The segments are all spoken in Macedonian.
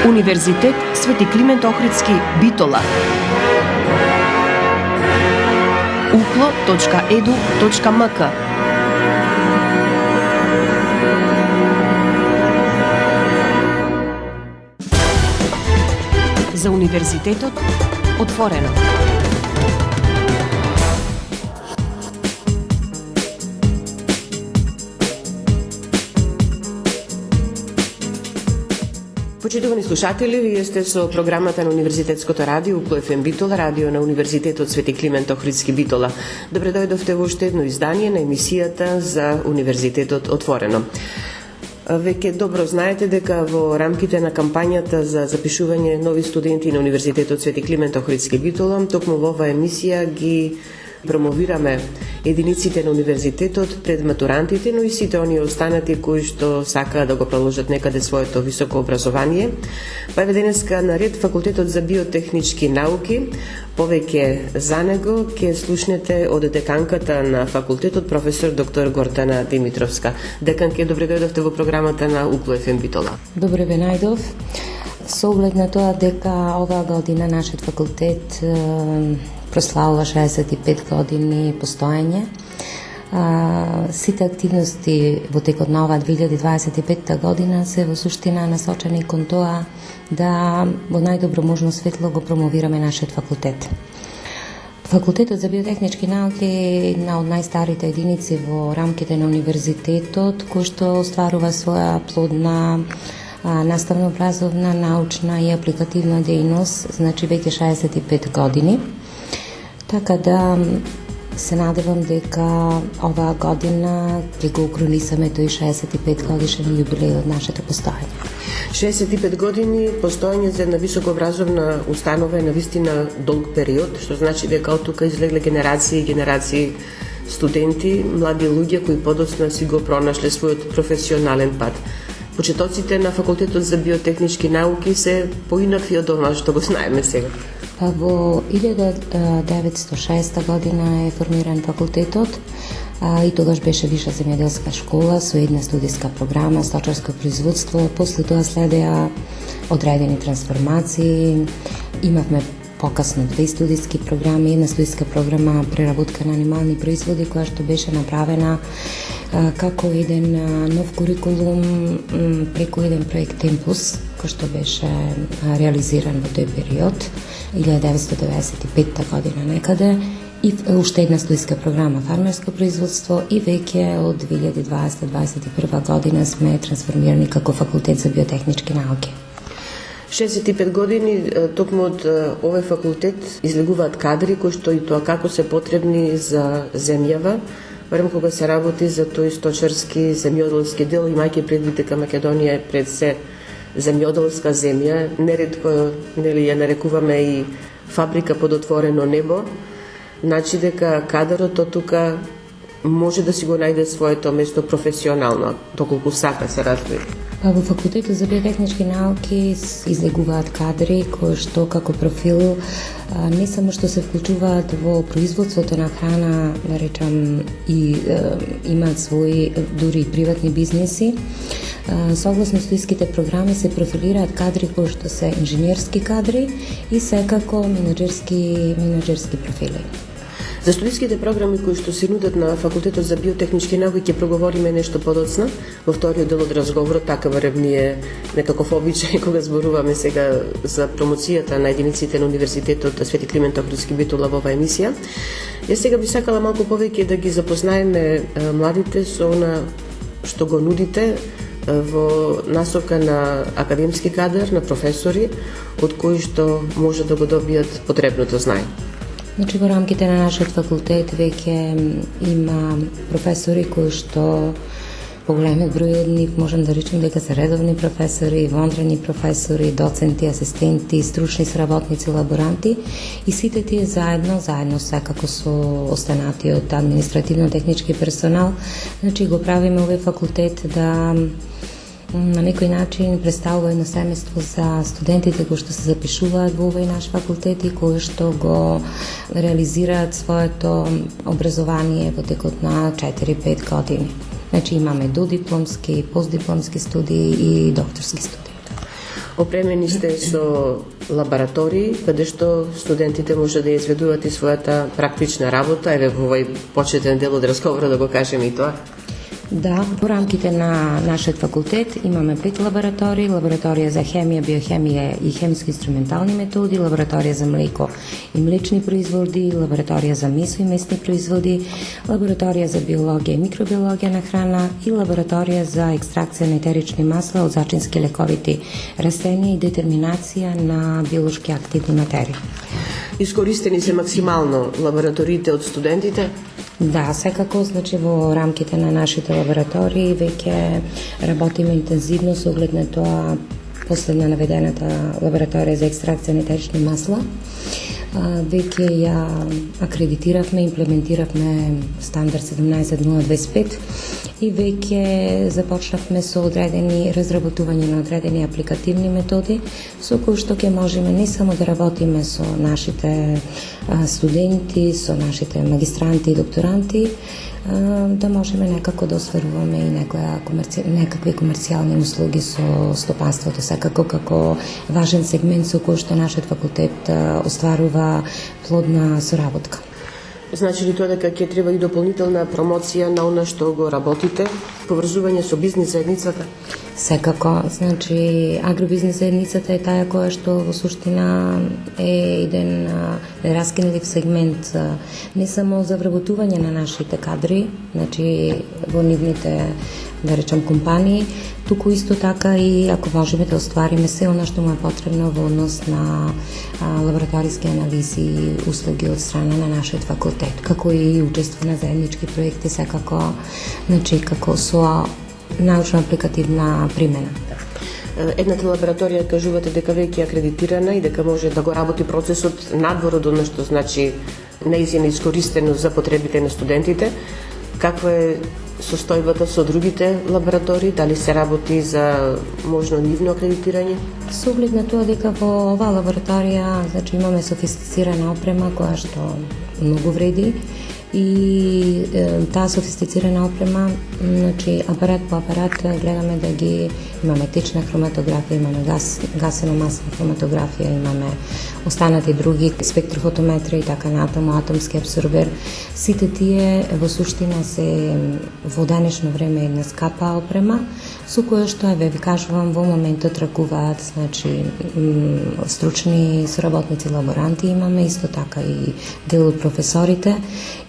Универзитет Свети Климент Охридски, Битола. uklo.edu.mk. За универзитетот отворено. Почитувани слушатели, вие сте со програмата на Универзитетското радио Укло ФМ Битола, радио на Универзитетот Свети Климент Охридски, Битола. Добре дојдовте во уште едно издание на емисијата за Универзитетот отворено. Веќе добро знаете дека во рамките на кампањата за запишување нови студенти на Универзитетот Свети Климент Охридски, Битола, токму во оваа емисија ги промовираме единиците на универзитетот пред матурантите, но и сите оние останати кои што сакаат да го продолжат некаде своето високо образование. Па еве денеска на ред Факултетот за биотехнички науки. Повеќе за него ќе слушнете од деканката на факултетот, професор доктор Гордана Димитровска. Деканке, добре дојдовте во програмата на Укло ФМ Битола. Добре ве најдов. Со оглед на тоа дека оваа година нашиот факултет прославува 65 години постоење, сите активности во текот на оваа 2025 година се во суштина насочени кон тоа да во најдобро можно светло го промовираме нашиот факултет. Факултетот за биотехнички науки е една од најстарите единици во рамките на универзитетот, кој што остварува своја плодна наставно-образовна, научна и апликативна дејност, значи веќе 65 години. Така да се надевам дека оваа година ќе го укронисаме тој 65 годишен јубилеј од нашето постоење. 65 години постоење за една високообразовна установа е навистина долг период, што значи дека од тука излегле генерации и генерации студенти, млади луѓе кои подоцна си го пронашле својот професионален пат. Почетоците на Факултетот за биотехнички науки се поинаки од ова што го знаеме сега. Во 1906 година е формиран факултетот и тогаш беше виша земјоделска школа со една студиска програма, сточарско производство. После тоа следеа одредени трансформации. Имавме покасно 2 студиски програми, една студиска програма преработка на анимални производи, која што беше направена како еден нов курикулум преку еден проект Темпус, кој што беше реализиран во тој период, 1995 година некаде, и уште една студиска програма фармерско производство, и веќе од 2020-2021 година сме трансформирани како Факултет за биотехнички науки. 65 години токму од овој факултет излегуваат кадри кои што и тоа како се потребни за земјава, барем кога се работи за тој сточарски земјоделски дел, имајќи предвид дека Македонија е пред се земјоделска земја, неретко ја нарекуваме и фабрика под отворено небо, значи дека кадарот од тука може да си го најде своето место професионално, доколку сака се развива. Во Факултетот за биотехнички науки излегуваат кадри кои што како профил не само што се вклучуваат во производството на храна, да речам, и имаат своји дури приватни бизнеси. Согласно студиските програми се профилираат кадри кои што се инженерски кадри и секако менаџерски профили. За студиските програми кои што се нудат на Факултетот за биотехнички науки ќе проговориме нешто подоцна во вториот дел од разговорот, така барем ние некаков обичај кога зборуваме сега за промоцијата на единиците на Универзитетот Свети Климент Охридски, Битола во оваа емисија. Јас сега би сакала малку повеќе да ги запознаеме младите со она што го нудите во насока на академски кадар, на професори, од кои што може да го добијат потребното знаење. Значи, во рамките на нашиот факултет веќе има професори кои што поголемиот број од нив можам да речем дека се редовни професори, вонредни професори, доценти, асистенти, стручни сработници, лаборанти, и сите тие заедно секако со останатиот административно-технички персонал, значи го правиме овој факултет да на некој начин представува едно семејство за студентите кои што се запишуваат во овој наш факултет и кои што го реализираат своето образование во текот на 4-5 години. Значи имаме додипломски, постдипломски студии и докторски студии. Опремени сте со лаборатории, каде што студентите може да ја изведуваат и својата практична работа, еве во овој почетен дел од разговорот да го кажеме и тоа. Да, во рамките на нашиот факултет имаме 5 лаборатории: лабораторија за хемија, биохемија и хемиски инструментални методи, лабораторија за млеко и млечни производи, лабораторија за месо и месни производи, лабораторија за биологија и микробиологија на храна и лабораторија за екстракција на етерични масла од зачински лековити растенија и детерминација на биолошки активни материи. Искористени се максимално лабораториите од студентите? Да, секако, значи во рамките на нашите лаборатории веќе работиме интензивно со оглед на тоа последна наведената лабораторија за екстракција на етерични масла. Веќе ја акредитиравме, имплементиравме стандард 17025 и веќе започнавме со разработување на одредени апликативни методи со кои што ќе можеме не само да работиме со нашите студенти, со нашите магистранти и докторанти, да можеме некако да остваруваме и некакви комерцијални услуги со стопанството, секако како важен сегмент со кој што нашиот факултет остварува плодна соработка. Значи ли тоа дека ќе треба и дополнителна промоција на она што го работите, поврзување со бизнис заедницата? Секако, значи агробизнис заедницата е таа која што во суштина е еден раскинлив сегмент не само за вработување на нашите кадри, значи во нивните, да речем, компании, туку исто така и ако можеме да оствариме се она што му е потребно во однос на лабораториски анализи и услуги од страна на нашиот факултет, како и учество на заеднички проекти, секако, значи како со научно-апликативна примена. Едната лабораторија кажувате дека веќе е акредитирана и дека може да го работи процесот надвор од она што значи неизјавно искористено за потребите на студентите. Каква е состојбата со другите лаборатории? Дали се работи за можно нивно акредитирање? Со оглед на тоа дека во оваа лабораторија значи имаме софистицирана опрема која што многу вреди и таа софистицирана опрема, значи апарат по апарат гледаме да ги имаме течна хроматографија, имаме гасено-масна хроматографија, имаме останати други спектрофотометри и така натаму, атомски абсорбер. Сите тие во суштина се во денешно време една скапа опрема со која што ви кажувам во моментот ракуваат значи стручни соработници, лаборанти имаме, исто така и дел од професорите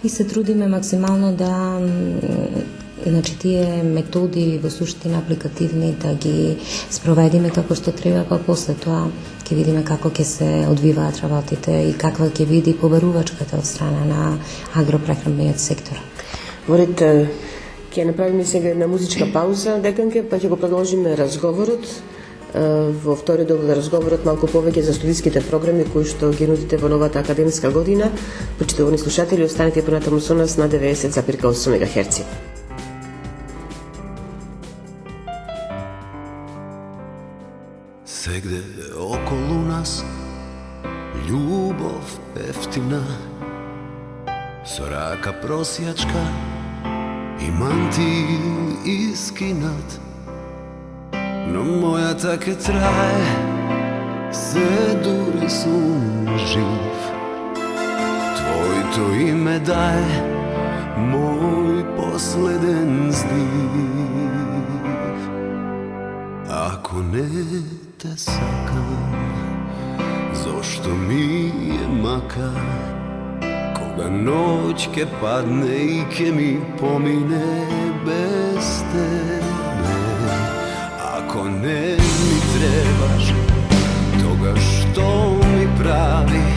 и се трудиме максимално да значи тие методи во суштина апликативни да ги спроведиме како што треба, па после тоа ќе видиме како ќе се одвиваат работите и каква ќе биде побарувачката од страна на агропрехранбениот сектор. Во ред, ќе направиме сега една музичка пауза, деканке, па ќе го продолжиме разговорот. Во втори дел на разговорот малку повеќе за студиските програми кои што ги нудите во новата академска година. Почитувани слушатели, останете понатаму со нас на 90,8 МГц. Сегде околу нас љубов ефтина, со рака просјачка и мантил искинат, но мојата ке трае се дури сум жив. Твоето име дае мој последен здив. Ако не те сакам, зошто ми е мака, кога ноќ ке падне и ке ми помине без тебе. Ако не ми требаш, тога што ми прави,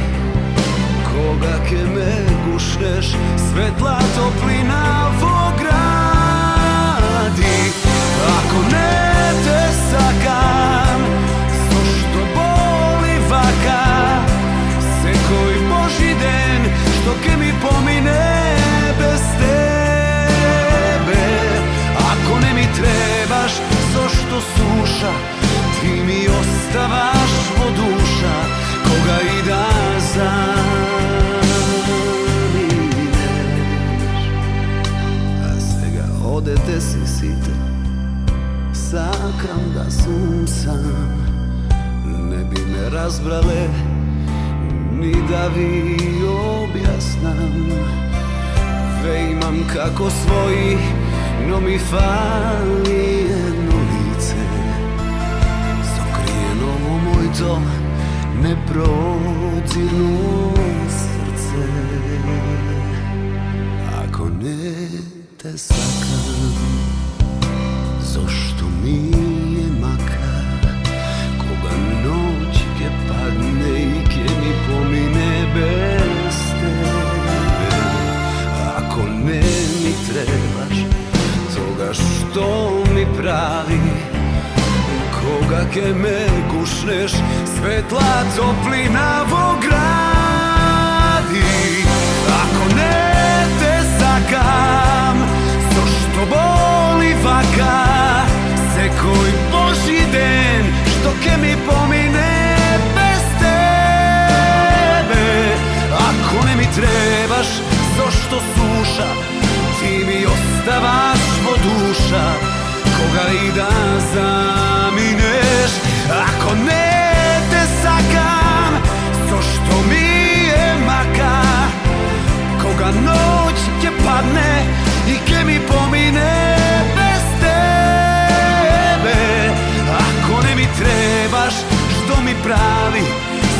кога ке ме гушнеш, светла топлина во гради. Ако не те сакам, зошто боли вака, секој Божи ден што ке ми помине без тебе. Ако не ми требаш, зошто суша ти ми оставаш во душа, кога и да заминеш. А сега одете си сите, сакам да сум сам, би ме разбрале ни да ви објаснам. Ве имам како своји, но ми фали едно лице, сокриено во моето непродирно срце. Ако не те сакам, зошто ми е мака, кога ноќ ќе падне и ќе ми помине без тебе. Ако не ми требаш, тогаш што ми прави, кога ќе ме гушнеш, светла топлина во гради. Ако не те сакам, зошто боли вака, секој Божи ден, што ќе ми помине без тебе. Ако не ми требаш, зошто суша, ти ми оставаш во душа, кога и да заминеш. Ако не те сакам, зошто ми е мака, кога ноќ ќе падне и ќе ми помине без тебе. Ако не ми требаш, што ми прави,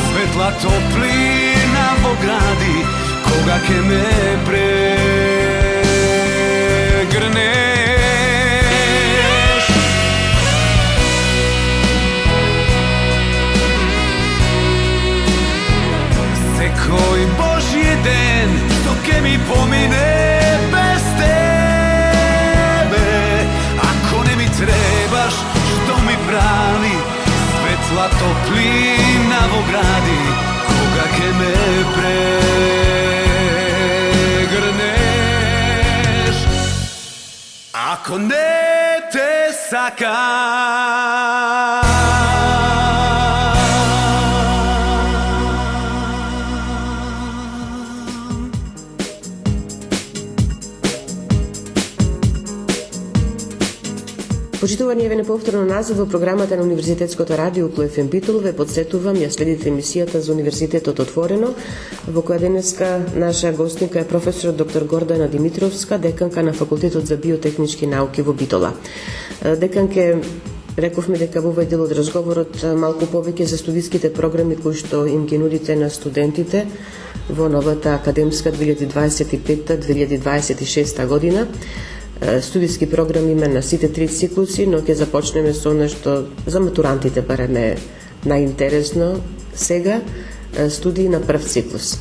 светла топлина во гради, кога ќе ме прегрнеш. Секој Божи ден, што ќе ми помине без тебе. Ако не ми требаш, што ми прави, светла топлина во гради, кога ќе ме прегрнеш. Ако не те сакам. Почитувани, еве неповторно назад во програмата на Универзитетското радио Укло ФМ Битол. Ве подсетувам, ја следите емисијата за Универзитетот отворено, во која денеска наша гостинка е професор доктор Гордана Димитровска, деканка на Факултетот за биотехнички науки во Битола. Деканке, рековме дека во овој дел од разговорот малку повеќе за студиските програми кои што им ги нудите на студентите во новата академска 2025-2026 година. Студиски програми има на сите три циклуси, но ќе започнеме со нешто за матурантите барем е најинтересно сега, студии на прв циклус.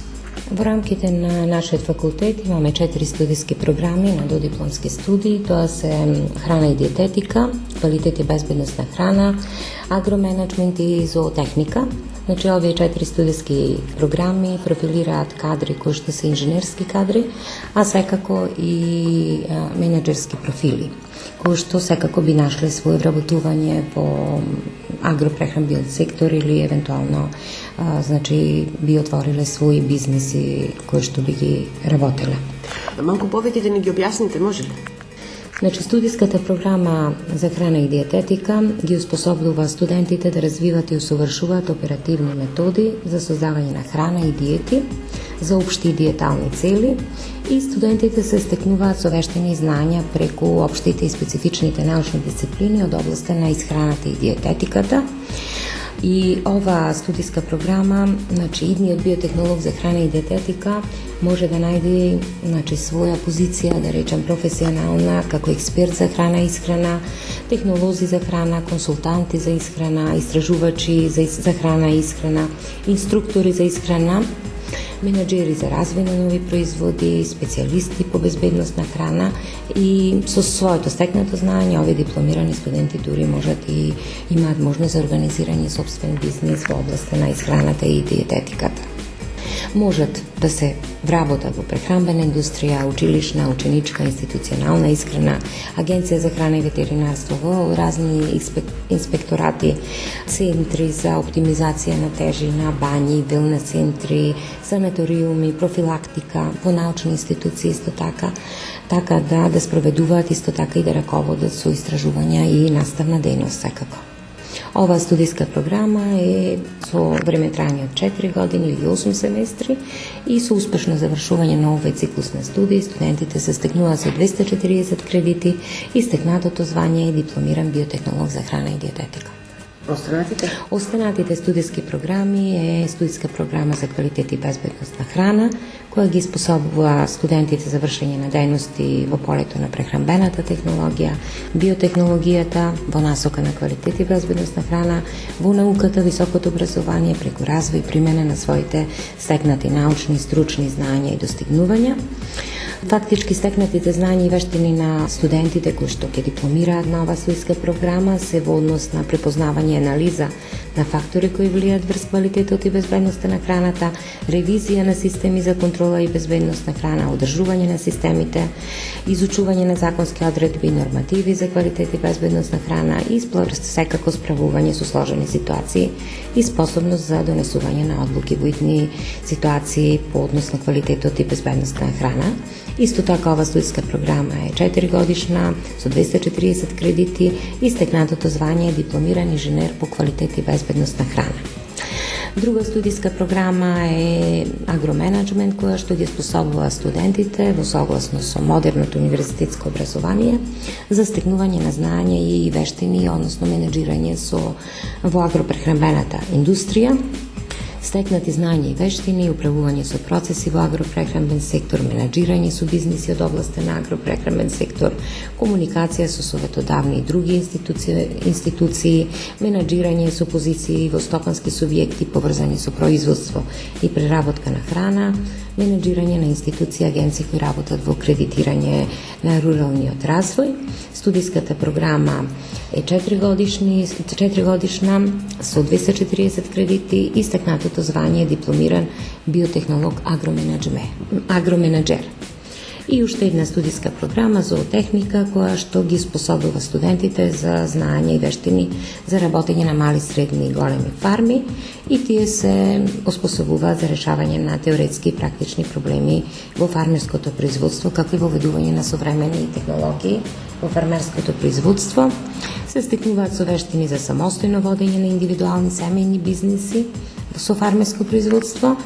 Во рамките на нашиот факултет имаме 4 студиски програми на додипломски студии. Тоа се храна и диететика, квалитет и безбедност на храна, агроменеджмент и зоотехника. Значи, овие 4 студиски програми профилираат кадри кои што се инженерски кадри, а секако и менеджерски профили, кои што секако би нашле своје вработување во агропрехранбен сектор или евентуално значи би отвориле своји бизнеси кои што би ги работеле. Малку повеќе да ни ги објасните, може ли? Значи, студиската програма за храна и диететика ги успособува студентите да развиват и усовршуваат оперативни методи за создавање на храна и диети за општи диетални цели, и студентите се стекнуваат со вештини и знања преку општите и специфичните научни дисциплини од областта на исхраната и диететиката. И ова студиска програма, значи идниот биотехнолог за храна и диететика може да најде своја позиција, да речем професионална, како експерт за храна и исхрана, технолози за храна, консултанти за исхрана, истражувачи за храна и исхрана, инструктори за исхрана, менеджери за развој на нови производи, специјалисти по безбедност на храна, и со своето стекнато знаење овие дипломирани студенти дури можат и имаат можност за организирање собствен бизнис во областта на исхраната и диететиката. Можат да се вработат во прехранбена индустрија, училишна, ученичка, институционална исхрана, агенција за храна и ветеринарство, во разни инспекторати, центри за оптимизација на тежина, бањи, велна центри, санаториуми, профилактика, во научни институции исто така да спроведуваат исто така и да раководат со истражувања и наставна дејност секако. Оваа студиска програма е со време трајање од 4 години или 8 семестри и со успешно завршување на овој циклус на студии студентите се стекнуваат со 240 кредити и стекнатото звање е дипломиран биотехнолог за храна и диететика. Останатите студиски програми е студиска програма за квалитет и безбедност на храна, која ги способува студентите за вршење на дејности во полето на прехранбената технологија, биотехнологијата, во насока на квалитет и безбедност на храна, во науката, високото образование преку развој и примена на своите стекнати научни, стручни знања и достигнувања. Фактички стекнатите знања и вештини на студентите кои што ќе дипломираат на оваа студиска програма се во однос на препознавање и анализа на фактори кои влијаат врз квалитетот и безбедноста на храната, ревизија на системи за контрола и безбедност на храна, одржување на системите, изучување на законски одредби и нормативи за квалитет и безбедност на храна и секако справување со сложени ситуации и способност за донесување на одлуки во итни ситуации по однос на квалитетот и безбедноста на храна. Исто така, ова студиска програма е 4 годишна, со 240 кредити и стекнатото звање е дипломиран инженер по квалитет и безбедност на храна. Друга студиска програма е агроменеджмент, која што ги способува студентите во согласно со модерното универзитетско образование за стекнување на знања и вештини, односно менеджирање во агропрехранбената индустрија, стекнати знања и вештини, управување со процеси во агропрехранбен сектор, менеджирање со бизниси од областа на агропрехранбен сектор, комуникација со советодавни и други институции, менеджирање со позиции во стопански субјекти поврзани со производство и преработка на храна, менеджирање на институции и агенции кои работат во кредитирање на руралниот развој. Студиската програма е 4 годишна со 240 кредити и стекнатото звање е дипломиран биотехнолог агроменеджер. И уште една студиска програма зоотехника која што ги способува студентите за знања и вештини за работење на мали, средни и големи фарми и тие се оспособуваат за решавање на теоретски и практични проблеми во фармерското производство, како и воведување на современи технологии во фармерското производство. Се стекнуваат со вештини за самостојно водење на индивидуални семејни бизниси со фармерско производство,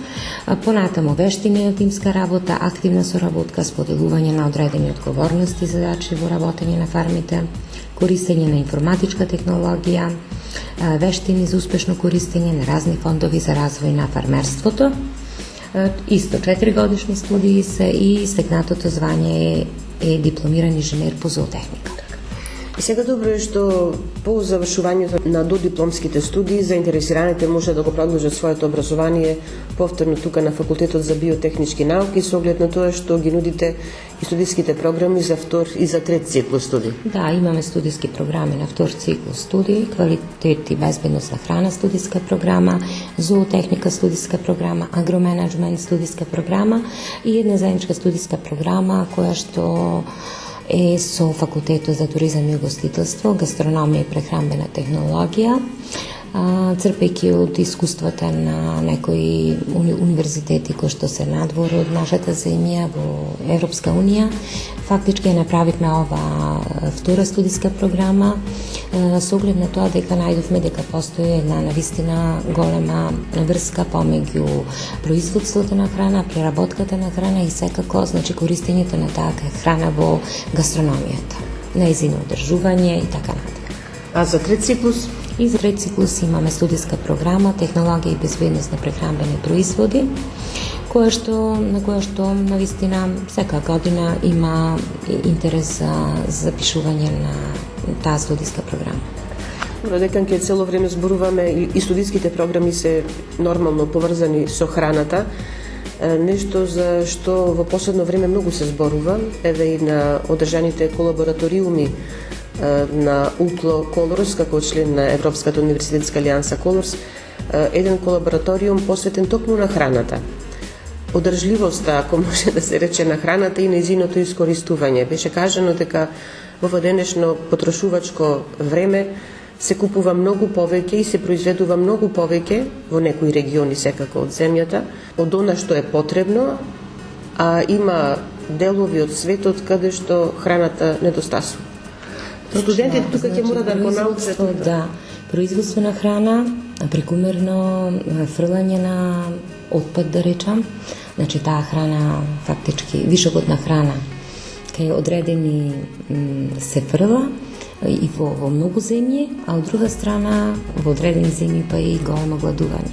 понатамо вештини од тимска работа, активна соработка, споделување на одредени одговорности и задачи во работење на фармите, користење на информатичка технологија, вештини за успешно користење на разни фондови за развој на фармерството. Исто 4 годишни студии се и стекнатото звање е дипломиран инженер по зоотехника. И сега добро е што по завршувањето на додипломските студии заинтересираните може да го продолжат своето образование повторно тука на факултетот за биотехнички науки со оглед на тоа што ги нудите и студиските програми за втор и за трет циклус студии. Да, имаме студиски програми на втор циклус студии, квалитет и безбедност на храна студиска програма, зоотехника студиска програма, агроменеджмент студиска програма и една заедничка студиска програма која што е со факултетот за туризам и угостителство, гастрономија и прехранбена технологија, црпејќи од искуствата на некои универзитети кои што се надвор од нашата земја во Европска унија. Фактички направивме ова втора студиска програма со оглед на тоа дека најдовме дека постои една навистина голема врска помеѓу производството на храна, преработката на храна и секако користењето на таа храна во гастрономијата, нејзино одржување и така натаму. А за трет циклус? И за трет циклус имаме студиска програма Технологија и безбедност на прехранбени производи, на која што навистина сека година има интерес за запишување на таа студиска програма. Дека ќе цело време зборуваме и студиските програми се нормално поврзани со храната, нешто за што во последно време многу се зборува, еве и на одржаните колабораториуми на УКЛО Колорс, како член на Европската универзитетска алијанса Колорс, еден колабораториум посветен токму на храната. Одржливоста, ако може да се рече, на храната и нејзиното искористување. Беше кажано дека во денешно потрошувачко време се купува многу повеќе и се произведува многу повеќе во некои региони секако од земјата, од она што е потребно, а има делови од светот каде што храната недостасува. Студентите тука ќе мора да го научат. Да, производство на храна, прекумерно фрлање на отпад, да речам. Значи таа храна, фактички, вишокот на храна, кај одредени се фрла и во многу земји, а од друга страна во одредени земји па и големо гладување.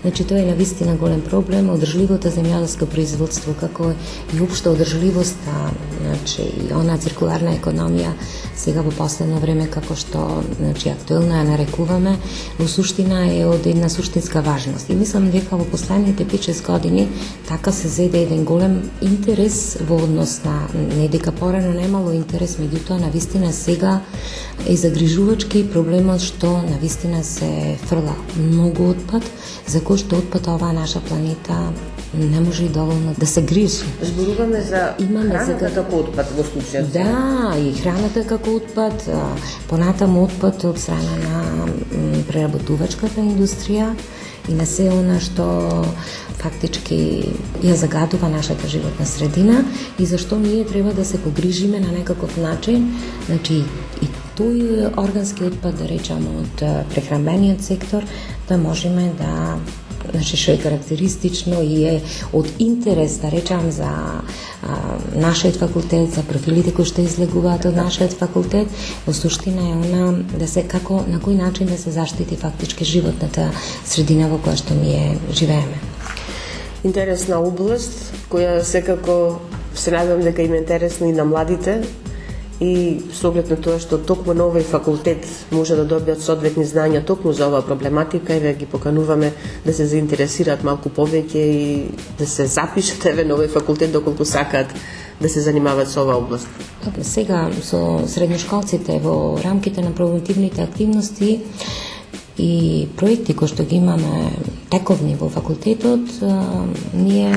Значи тоа е навистина голем проблем, одржливото земјоделско производство, како и општо одржливоста, значи и она циркуларна економија сега во последно време како што значи актуелна ја нарекуваме, во суштина е од една суштинска важност. И мислам дека во последните 5-6 години така се зеде еден голем интерес во однос на не дека порано немало интерес, меѓутоа навистина сега е загрижувачки проблемот што навистина се фрла многу отпад, за кој што отпад оваа наша планета не може и доволно да се грижи. Зборуваме за храната како отпад во случајот. Да, и храната како отпад, понатаму отпад од страна на преработувачката индустрија и на се она што фактички ја загадува нашата животна средина и зашто ние треба да се погрижиме на некаков начин, значи и тој органски отпад, да речам, од прехранбениот сектор, да можеме да, значи што е карактеристично и е од интерес, да речам, за нашиот факултет, за профилите кои што излегуваат од нашиот факултет, во суштина е она да се како на кој начин да се заштити фактички животната средина во која што ние живееме. Интересна област која секако се надевам дека им е интересна и на младите, и со оглед на тоа што токму на овој факултет може да добијат соодветни знања токму за оваа проблематика и да ги покануваме да се заинтересираат малку повеќе и да се запишат еве на овој факултет доколку сакаат да се занимаваат со оваа област. Сега со средношколците во рамките на превентивните активности и проекти кои што ги имаме тековни во факултетот, ние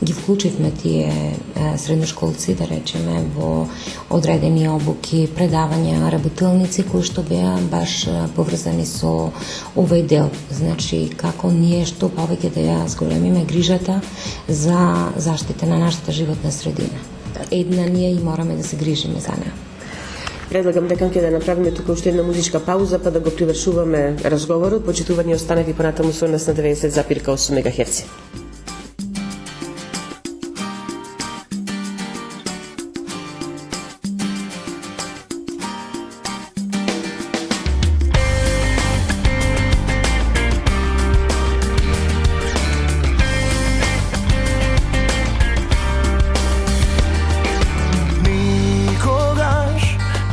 ги вклучивме тие средношколци, да речеме, во одредени обуки, предавања, работилници кои што беа баш поврзани со овој дел. Значи, како ние што повеќе да ја зголемиме грижата за заштита на нашата животна средина. Една ние и мораме да се грижиме за неа. Предлагам дека ќе да направиме тука уште една музичка пауза, па да го привршуваме разговорот. Почитувани останете понатаму со нас на 90,8 МГц.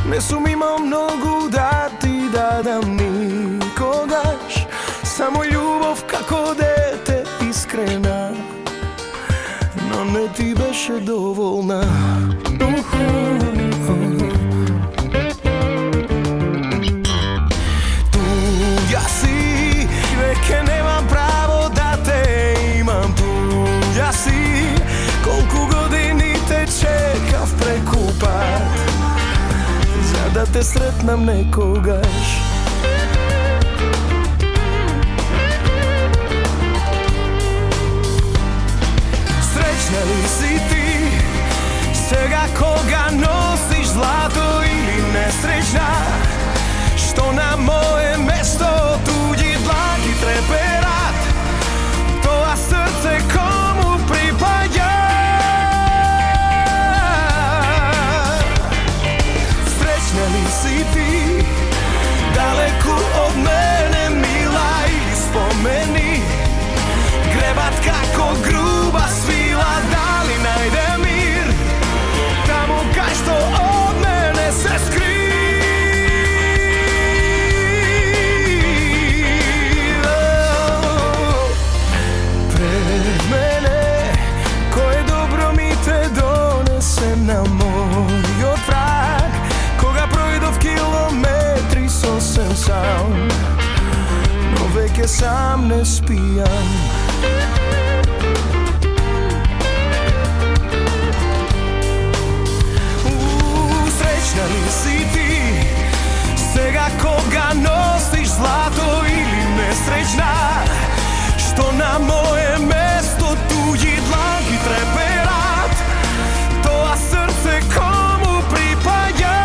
Не сум имал многу да ти дадам никогаш, само љубов како дете искрена, но не ти беше доволна. Туѓа си, веќе немам право да те имам. Туѓа си, колку години те чекав преку пат, за да те сретнам некогаш. Среќна ли си ти сега кога носиш злато или несреќна, што на мое место туѓи длаки треперат, тоа срце кому припаѓа? Среќна ли си ти далеку од мене, мила, или спомени гребат како груба свила, дали најде мир таму кај што од мене се скрива? Пред мене кој добро ми те донесе на мојот праг, кога пројдов километри сосем сам, но веќе сам не спијам. Среќна ли си ти сега кога носиш злато или несреќна, што на мое место туѓи дланки треперат, тоа срце кому припаѓа?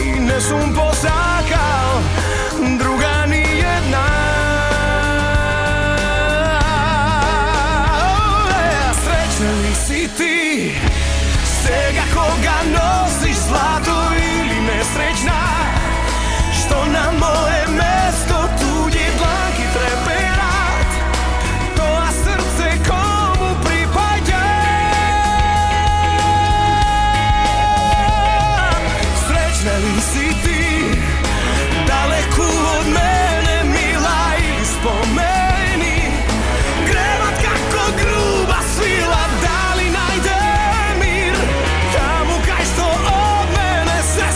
i ne sum posakal druga ni jedna. Srećna li si ti сега koga nosiš zlato ili nesrećna što na moje mesto tuđe dlanki treperat, to a srce komu pripada. Srećna li si ti daleku od mene mila ili spomeni grevat kako gruba svila, da li najde mir tamo kaj što od mene se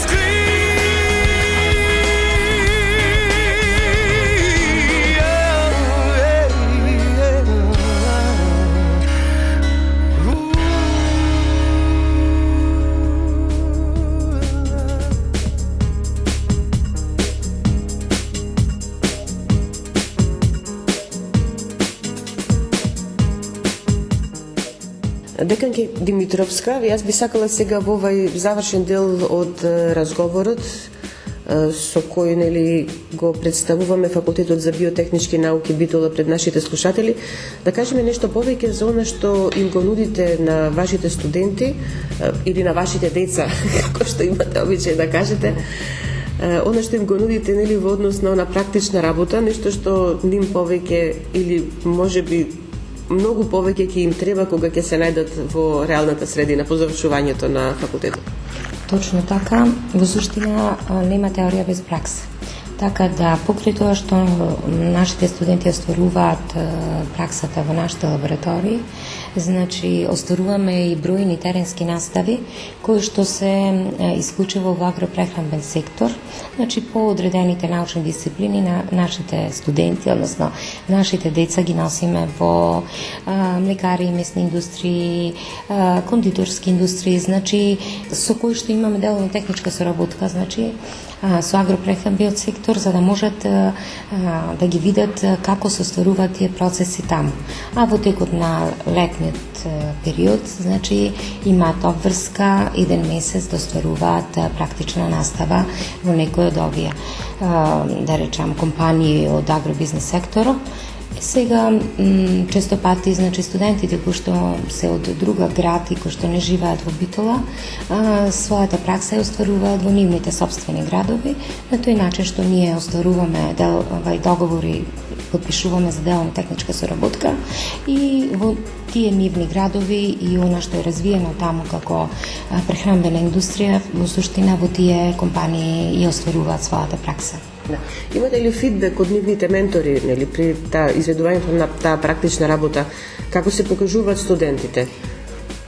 Деканке Димитровска, јас би сакала сега во овај завршен дел од разговорот со кој го представуваме Факултетот за биотехнички науки Битола пред нашите слушатели, да кажеме нешто повеќе за она што им го нудите на вашите студенти или на вашите деца, како што имате обичај да кажете, она што им го нудите во однос на она практична работа, нешто што ним повеќе или можеби многу повеќе ќе им треба кога ќе се најдат во реалната средина по завршувањето на факултетот. Точно така, во суштина нема теорија без пракса. Така да, покрај тоа што нашите студенти остваруваат праксата во нашите лаборатории, значи остваруваме и бројни теренски настави кои што се исклучиво во агропрехранбен сектор, значи по одредените научни дисциплини на нашите студенти, односно нашите деца ги носиме во млекари, месни индустрии, кондиторски индустрии, значи со кои што имаме деловно техничка соработка, значи со агропрехранбиот сектор, за да можат да ги видат како се остваруваат тие процеси таму. А во текот на летниот период, значи имаат обврска еден месец да остваруваат практична настава во некој од овие, да речам, компании од агробизнес секторот. Сега, често пати, значи, студентите кои што се од друга град и кои што не живеат во Битола, својата пракса ја остваруваат во нивните собствени градови, на тој начин што ние остваруваме договори, подпишуваме за деловна техничка соработка и во тие нивни градови и она што е развиено таму како прехранбена индустрија, во суштина во тие компании ја остваруваат својата пракса. Да. Имате ли фидбек од нивните ментори, при изведувањето на таа практична работа, како се покажуваат студентите?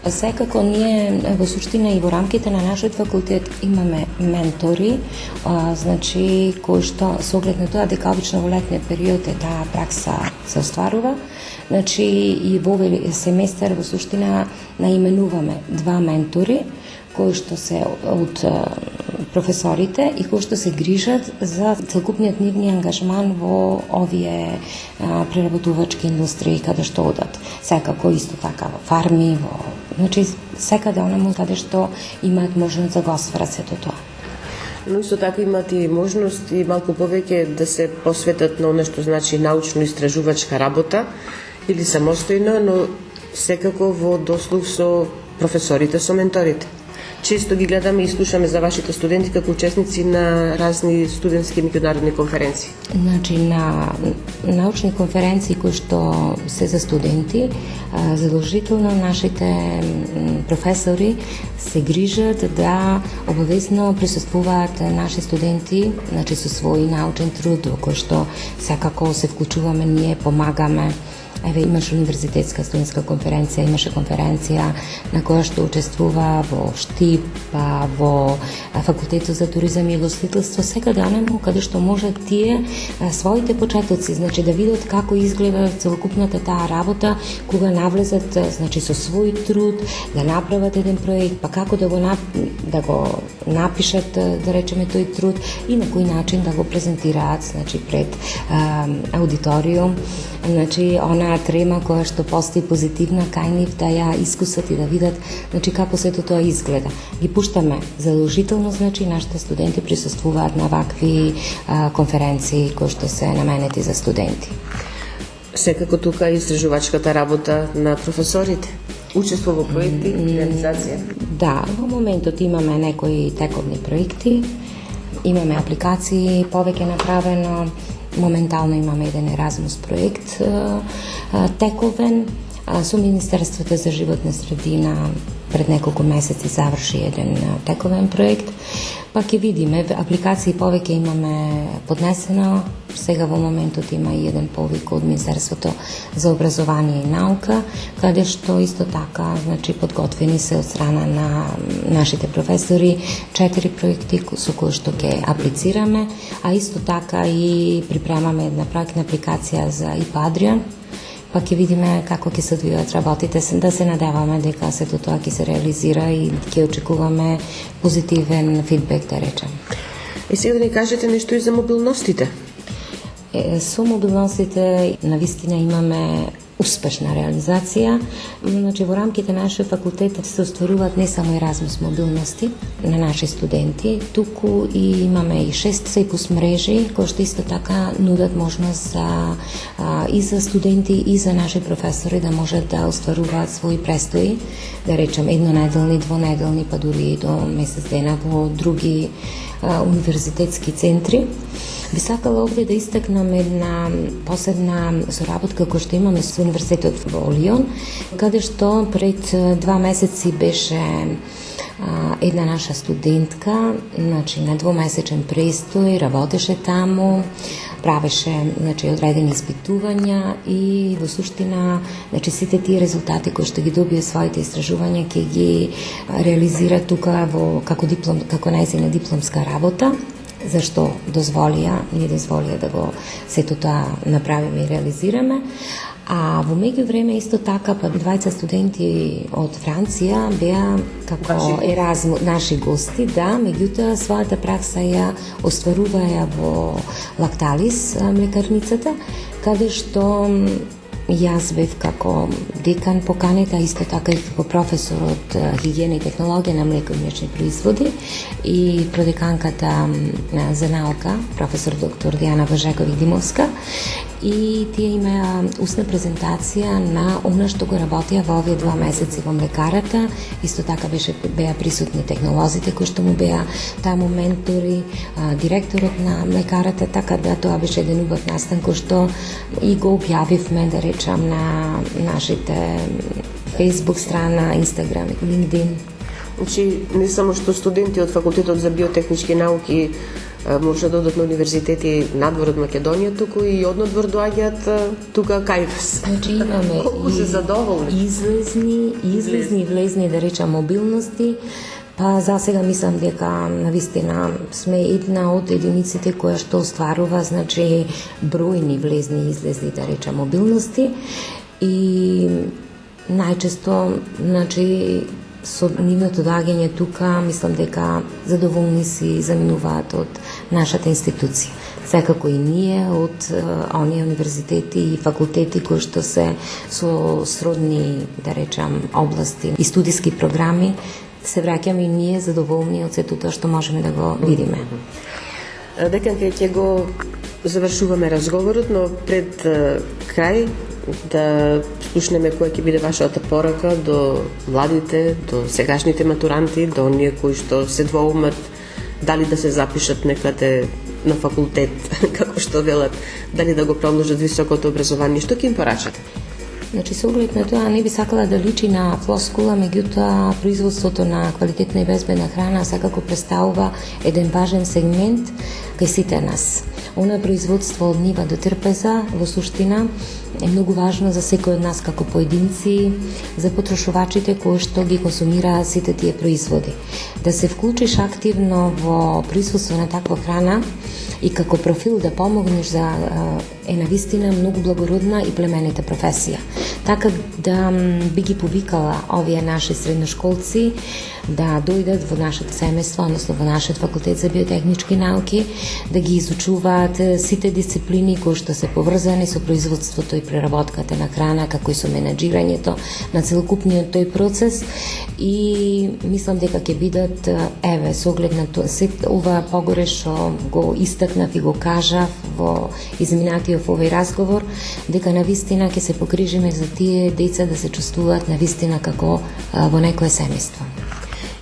Секако ние во суштина и во рамките на нашиот факултет имаме ментори, значи кои што со оглед на тоа дека обично во летниот период таа пракса се остварува, значи и во овој семестар во суштина наименуваме 2 ментори кои што се од професорите и кои што се грижат за целокупниот нивни ангажман во овие преработувачки индустрии каде што одат. Секако исто така во фарми, значи секаде онаму каде што имаат можност да го осварат сето тоа. Но исто така имат и можност и малку повеќе да се посветат на она што значи научно-истражувачка работа или самостојно, но секако во дослуг со професорите, со менторите. Често ги гледаме и слушаме за вашите студенти како учесници на разни студентски меѓународни конференции. Значи, на научни конференции кои што се за студенти, задолжително нашите професори се грижат да обавезно присуствуваат наши студенти, значи со свој научен труд, кој што секако се вклучуваме, ние помагаме. Еве, имаше универзитетска студентска конференција, имаше конференција на која што учествува во ШТИП, во Факултетот за туризам и гостителство, секаде онаму каде што можат тие своите почетоци, значи да видат како изгледа целокупната таа работа кога навлезат, значи со свој труд да направат еден проект, па како да го напишат, да речеме, тој труд и на кој начин да го презентираат, значи пред аудиториум. Значи, она една трема која што постои позитивна кај нив да ја искусат и да видат како сето тоа изгледа. Ги пуштаме задолжително, нашите студенти присуствуваат на вакви конференции кои што се наменети за студенти. Секако тука и истражувачката работа на професорите. Учество во проекти, реализација? Да, во моментот имаме некои тековни проекти, имаме апликации, повеќе направено, моментално имаме еден Еразмус проект тековен, со Министерството за животна средина пред неколку месеци заврши еден тековен проект, па ќе видиме, апликации повеќе имаме поднесено, сега во моментот има и еден повик од Министерството за образование и наука, каде што исто така, подготвени се од страна на нашите професори 4 проекти со кои што ќе аплицираме, а исто така и припремаме една проектна апликација за ИПА Адриан, па ќе видиме како ќе се одвијаат работите, да се надеваме дека сето тоа ќе се реализира и ќе очекуваме позитивен фидбек, да речем. И сега да ни кажете нешто и за мобилностите. Со мобилностите навистина имаме успешна реализација. Во рамките на нашиот факултет се остваруваат не само Еразмус мобилности на наши студенти, туку и имаме и 6 СЕПУС мрежи кои што исто така нудат можност и за студенти и за наши професори да можат да остваруваат своји престои, да речем еднонеделни, двонеделни, па дури до месец дена во други универзитетски центри. Би сакала овде да истакнам една посебна соработка која што имаме со Универзитетот во Лион, каде што пред 2 месеци беше една наша студентка, на двомесечен престој, работеше таму, правеше одредени испитувања и во суштина сите тие резултати кои што ги добие своите истражувања ќе ги реализира тука како најзина дипломска работа. Зашто ни дозволија да го сето тоа направиме и реализираме. А во меѓувреме исто така двајца студенти од Франција беа како Еразмус наши гости, да, меѓутоа својата пракса ја остваруваја во Лакталис млекарницата, каде што јас бев како декан поканета, исто така и како професор од хигиена и технологија на млеко и млечни производи и продеканката за наука, професор доктор Диана Важековиќ-Димовска, и тие имаа устна презентација на она што го работеа во овие 2 месеци во млекарата. Исто така беа присутни технолозите кои што му беа таму ментори, директорот на млекарата, така да тоа беше еден убав настан кој што и го објавивме, да речам, на нашите Facebook страна, Instagram и LinkedIn. Значи, не само што студенти од факултетот за биотехнички науки може да одат на универзитети надвор од Македонија, туку и однадвор доаѓаат тука кај вас. Значи имаме и излезни, влезни, да речам, мобилности. Па за сега мислам дека навистина сме една од единиците која што остварува бројни влезни и излезни, да речам, мобилности и најчесто со нивното доаѓање тука, мислам дека задоволни си заминуваат од нашата институција. Секако и ние од оние универзитети и факултети кои што се со сродни, да речам, области и студиски програми, се враќаме и ние задоволни од сето тоа што можеме да го видиме. Деканка, ќе го завршуваме разговорот, но пред крај да слушнеме која ќе биде вашата порака до младите, до сегашните матуранти, до оние кои што се двоумат дали да се запишат некаде на факултет, како што велат, дали да го продолжат високото образование, што ќе им порачате? Со оглед на тоа не би сакала да личи на флоскула, меѓутоа производството на квалитетна и безбедна храна секако представува еден важен сегмент кај сите нас. Она производство од нива до трпеза во суштина е многу важно за секој од нас како поединци, за потрошувачите кои што ги консумираат сите тие производи. Да се вклучиш активно во производство на таква храна и како профил да помогнеш за е навистина многу благородна и племенита професија. Така да би ги повикала овие наши средношколци да дојдат во нашето семејство, односно во нашиот факултет за биотехнички науки, да ги изучуваат сите дисциплини кои што се поврзани со производството и преработката на храна, како и со менаџирањето на целокупниот тој процес, и мислам дека ќе бидат, еве, со оглед на тоа, ова погоре што го истакнав и го кажав во изминатиот овој разговор, дека навистина ќе се погрижиме за тие деца да се чувствуваат навистина како во некое семејство.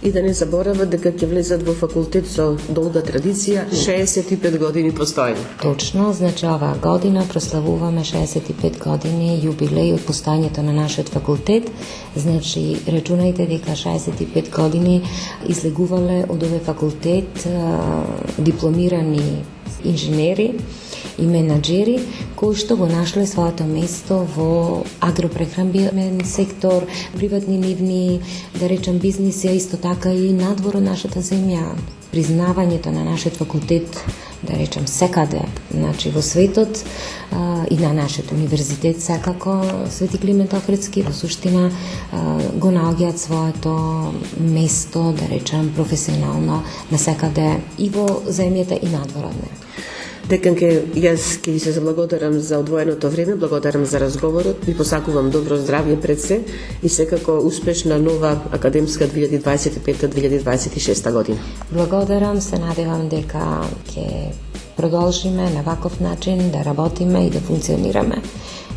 И да не заборават дека ќе влезат во факултет со долга традиција, 65 години постоење. Точно, значи оваа година прославуваме 65 години јубилеј од постоењето на нашиот факултет. Значи, рачунајте дека 65 години излегувале од овој факултет дипломирани инженери и менаџери кои што го нашле своето место во агропрехранбен сектор, приватни нивни, да речем бизниси, а исто така и надвор од нашата земја. Признавањето на нашиот факултет, да речем секаде, значи во светот, и на нашиот универзитет секако, Свети Климент Охридски, во суштина го наоѓаат своето место, да речем професионално, насекаде и во земјата и надвор од неа. Деканке, јас ќе ви се заблагодарам за одвоеното време, благодарам за разговорот, ви посакувам добро здравје пред се и секако успешна нова академска 2025-2026 година. Благодарам, се надевам дека ќе продолжиме на ваков начин да работиме и да функционираме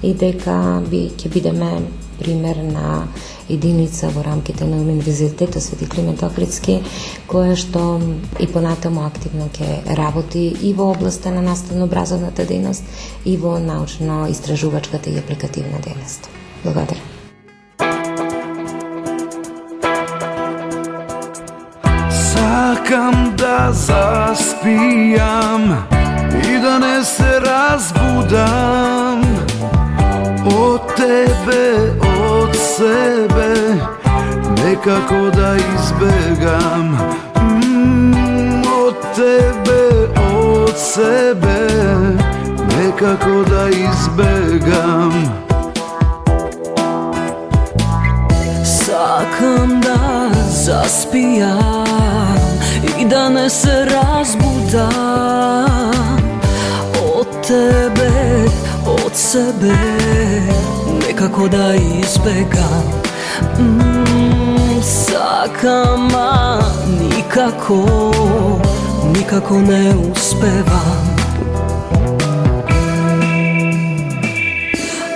и дека ќе бидеме пример на единица во рамките на Универзитетот Свети Климент Охридски, која што и понатаму активно ќе работи и во областа на наставно-образовната дејност и во научно-истражувачката и апликативна дејност. Благодарам. Сакам да заспијам и да не се разбудам од тебе, од себе, некако да избегам. Од тебе, од себе, некако да избегам. Сакам да заспијам и да не се разбудам од тебе, од себе, некако да избегам. Сакам, а никако не успевам.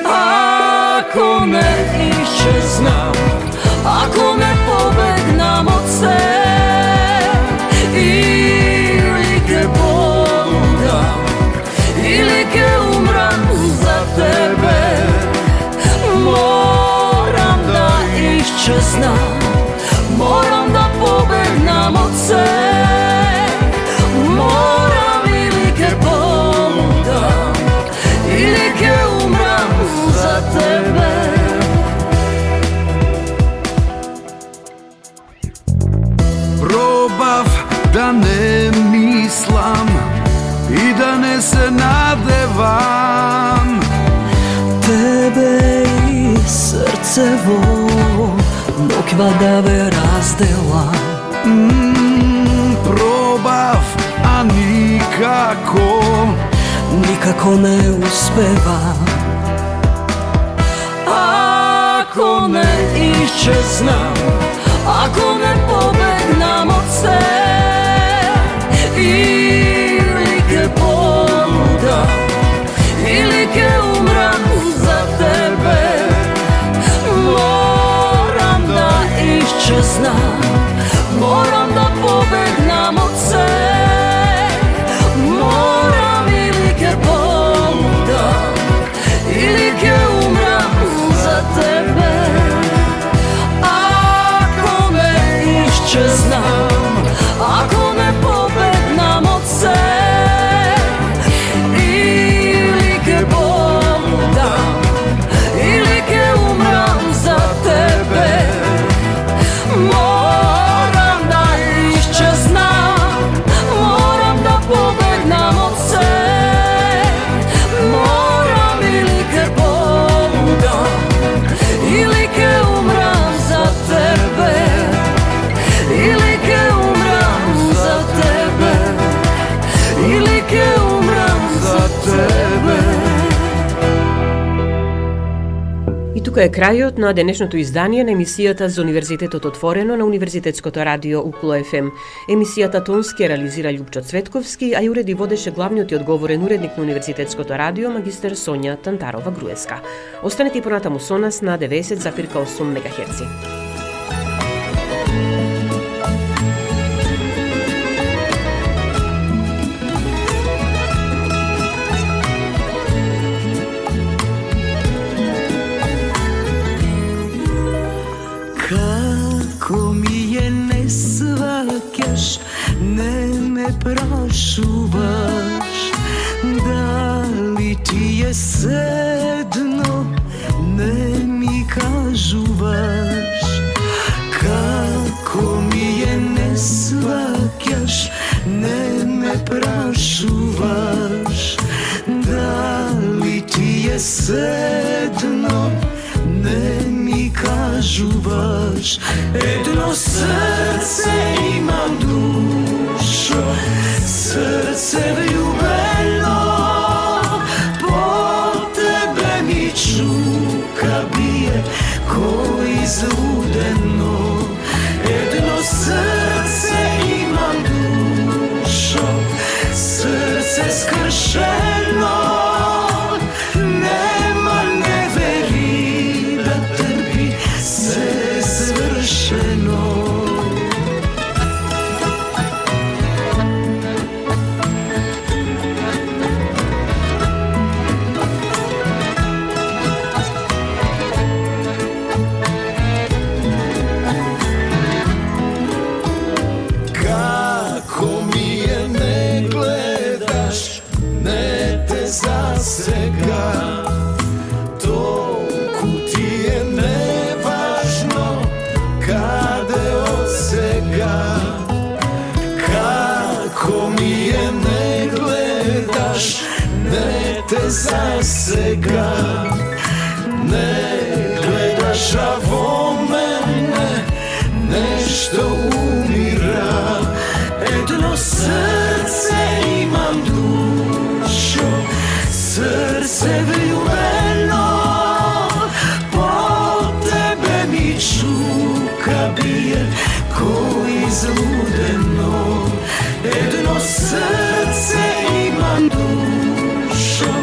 Ако не исчезнам, ако не побегнам од се, или ке полудам, или ке умрам за тебе, морам да исчезнам, морам да побегнам од се, морам или ке полудам, или ке умрам за тебе. Пробав да не мислам и да не се надевам, тебе и срцево ноќва да ве разделам. Пробав, а никако не успевам. Ако не исчезнам, ако не побегнам од се, или ке полудам, или ке умрам за тебе, морам да исчезнам, морам да побегнам од се, морам или ке полудам, или ке умрам за тебе. Ако не исчезнам, ако не побегнам од се, или ке полудам, или ке умрам за тебе, морам да исчезнам, морам да побегнам од се. Тука е крајот на денешното издание на емисијата за Универзитетот отворено на Универзитетското радио UKLO FM. Емисијата тонски реализира Љупчо Цветковски, а ја уреди водеше главниот и одговорен уредник на Универзитетското радио магистер Сонја Тантарова-Груевска. Останете и понатаму со нас на 90,8 МГц. Како ми е не сваќаш, не ме прашуваш, дали ти е седно, не ми кажуваш. Како ми е не сваќаш, не ме прашуваш, дали ти е седно, не ми кажуваш. Едно срце имам, душо, срце влюбено, по тебе ми чука бие ко излудено. Едно срце имам, душо, срце скршено, нема не вери да трпи, се свршено. Како ми е не гледаш, не те засега, толку ти е неважно каде од сега. Како ми е не гледаш, не те засега, не гледаш, а во мене нешто умира. Едно срце имам, душо, срце влюбено, по тебе ми чука бие ко излудено. Едно срце имам, душо,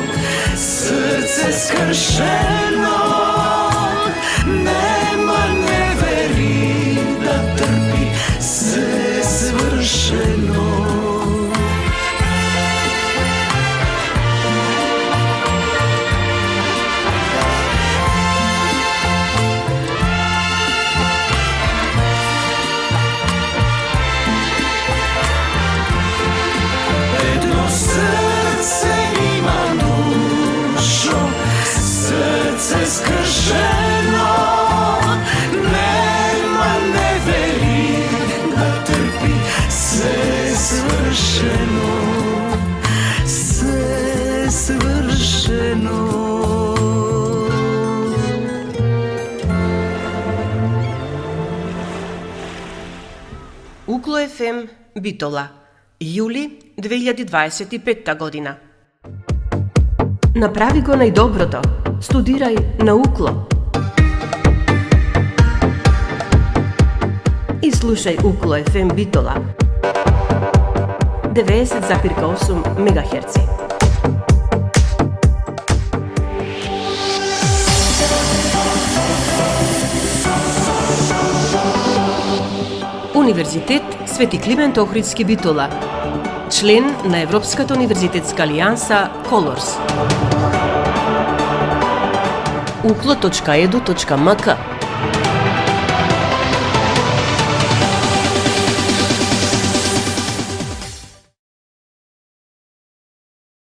срце скршено, нема не вери да трпи, се свршено. Едно срце имам, душо, срце скршено, нема не вери да трпи, се свршено, се свршено. UKLO FM Битола, јули 2025 година. Направи го најдоброто. Студирај на UKLO. И слушај UKLO FM Битола 90,8 МГц. Универзитет Свети Климент Охридски Битола, член на Европската универзитетска алијанса Colors. uklo.edu.mk